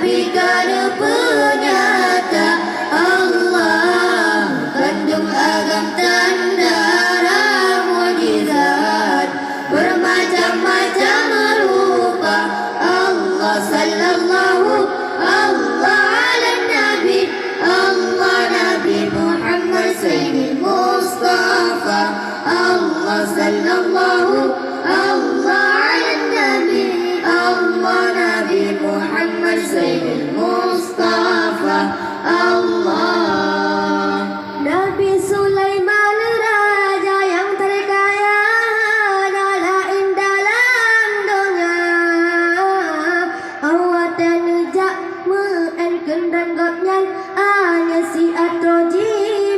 Nabi kada penyata Allah, kandung agam tanda mujizat bermacam-macam rupa. Allah sallallahu Allah ala Nabi, Allah Nabi Muhammad Sayyidil Mustafa. Allah sallallahu Allah ala Nabi, Allah Nabi Muhammad Sayyidil Mustafa. Allah Nabi Sulaiman raja yang terkaya dalain dalam doa, awak tenujak meenkan ranggapnya hanya si atroji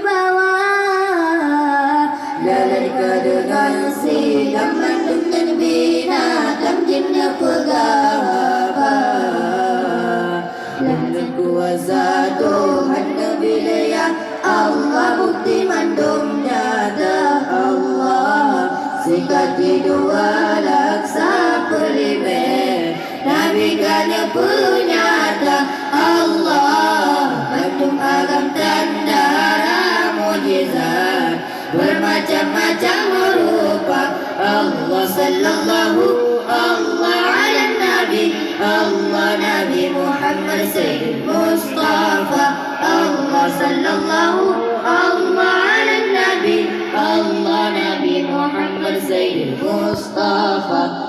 bawah. Dalam kedengan sidang mandungnya binatang jinnya pegawai, dengan kuasa Tuhan wilayah Allah bukti mandum nyata. Allah sikati dua laksa perlime Nabi kana penyata. Allah mandum agam tanda mujizat bermacam-macam rupa. Allah sallallahu Allah ala Nabi, Allah Nabi Muhammad Sayyidil Mustafa. Allah sallallahu Allah ala Nabi, Allah Nabi Muhammad Sayyidil Mustafa.